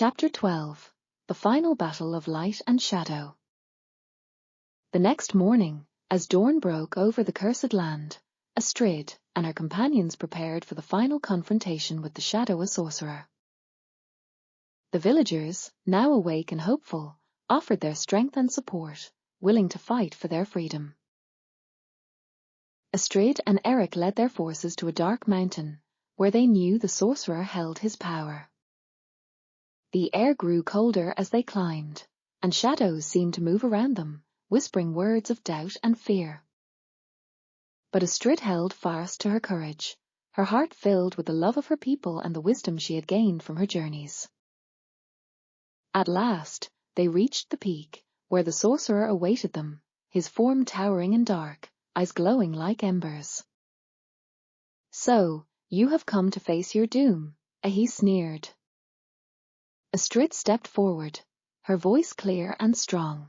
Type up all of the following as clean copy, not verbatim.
Chapter 12. The Final Battle of Light and Shadow. The next morning, as dawn broke over the cursed land, Astrid and her companions prepared for the final confrontation with the shadowy sorcerer. The villagers, now awake and hopeful, offered their strength and support, willing to fight for their freedom. Astrid and Erik led their forces to a dark mountain, where they knew the sorcerer held his power. The air grew colder as they climbed, and shadows seemed to move around them, whispering words of doubt and fear. But Astrid held fast to her courage, her heart filled with the love of her people and the wisdom she had gained from her journeys. At last, they reached the peak, where the sorcerer awaited them, his form towering and dark, eyes glowing like embers. "So, you have come to face your doom," he sneered. Astrid stepped forward, her voice clear and strong.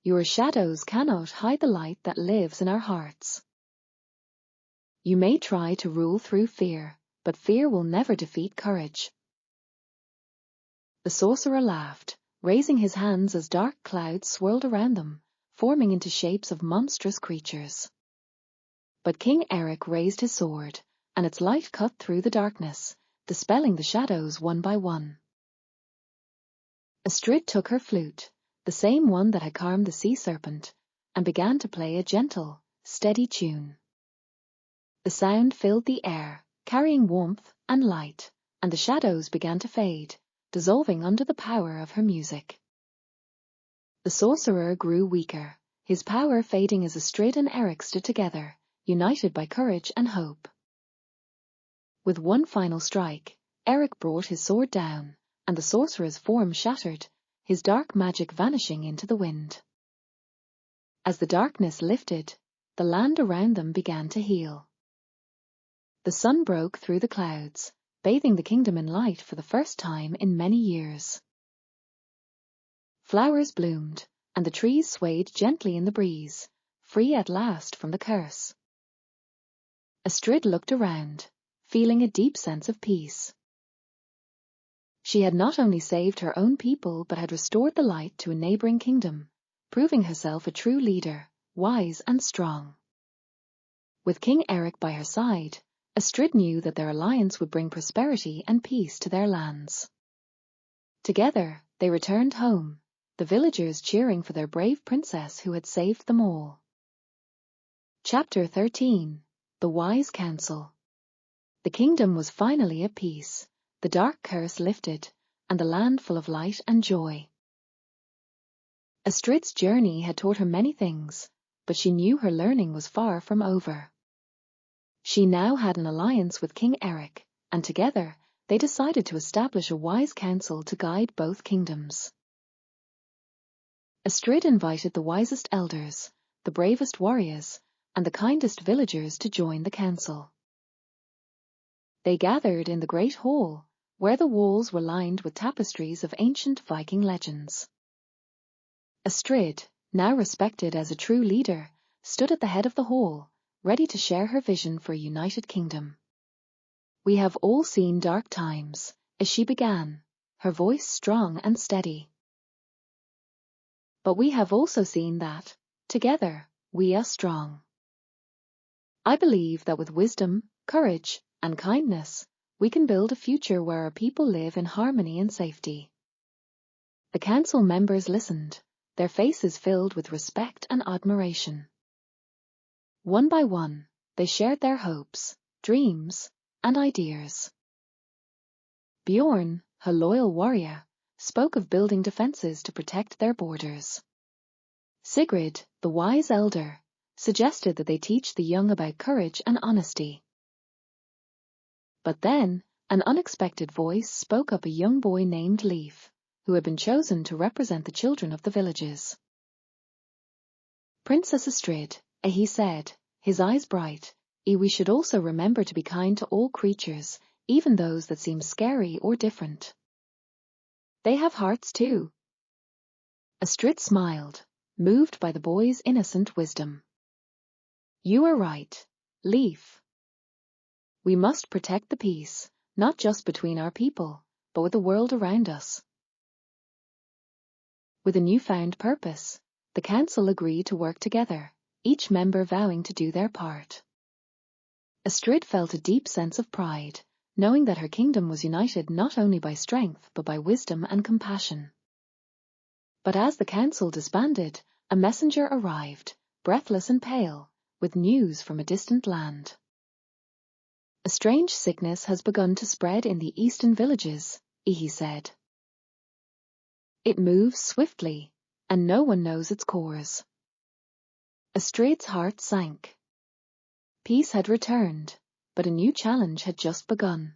"Your shadows cannot hide the light that lives in our hearts. You may try to rule through fear, but fear will never defeat courage." The sorcerer laughed, raising his hands as dark clouds swirled around them, forming into shapes of monstrous creatures. But King Erik raised his sword, and its light cut through the darkness, dispelling the shadows one by one. Astrid took her flute, the same one that had calmed the sea serpent, and began to play a gentle, steady tune. The sound filled the air, carrying warmth and light, and the shadows began to fade, dissolving under the power of her music. The sorcerer grew weaker, his power fading as Astrid and Erik stood together, united by courage and hope. With one final strike, Erik brought his sword down, and the sorcerer's form shattered, his dark magic vanishing into the wind. As the darkness lifted, the land around them began to heal. The sun broke through the clouds, bathing the kingdom in light for the first time in many years. Flowers bloomed, and the trees swayed gently in the breeze, free at last from the curse. Astrid looked around, feeling a deep sense of peace. She had not only saved her own people but had restored the light to a neighboring kingdom, proving herself a true leader, wise and strong. With King Erik by her side, Astrid knew that their alliance would bring prosperity and peace to their lands. Together, they returned home, the villagers cheering for their brave princess who had saved them all. Chapter 13. The Wise Counsel. The kingdom was finally at peace, the dark curse lifted, and the land full of light and joy. Astrid's journey had taught her many things, but she knew her learning was far from over. She now had an alliance with King Erik, and together they decided to establish a wise council to guide both kingdoms. Astrid invited the wisest elders, the bravest warriors, and the kindest villagers to join the council. They gathered in the great hall, where the walls were lined with tapestries of ancient Viking legends. Astrid, now respected as a true leader, stood at the head of the hall, ready to share her vision for a united kingdom. "We have all seen dark times," as she began, her voice strong and steady. "But we have also seen that, together, we are strong. I believe that with wisdom, courage, and kindness, we can build a future where our people live in harmony and safety." The council members listened, their faces filled with respect and admiration. One by one, they shared their hopes, dreams, and ideas. Bjorn, her loyal warrior, spoke of building defenses to protect their borders. Sigrid, the wise elder, suggested that they teach the young about courage and honesty. But then, an unexpected voice spoke up, a young boy named Leif, who had been chosen to represent the children of the villages. "Princess Astrid," he said, his eyes bright, "we should also remember to be kind to all creatures, even those that seem scary or different. They have hearts too." Astrid smiled, moved by the boy's innocent wisdom. "You are right, Leif. We must protect the peace, not just between our people, but with the world around us. With a newfound purpose, the council agreed to work together, each member vowing to do their part. Astrid felt a deep sense of pride, knowing that her kingdom was united not only by strength but by wisdom and compassion. But as the council disbanded, a messenger arrived, breathless and pale, with news from a distant land. "A strange sickness has begun to spread in the eastern villages," he said. "It moves swiftly, and no one knows its cause." Astrid's heart sank. Peace had returned, but a new challenge had just begun.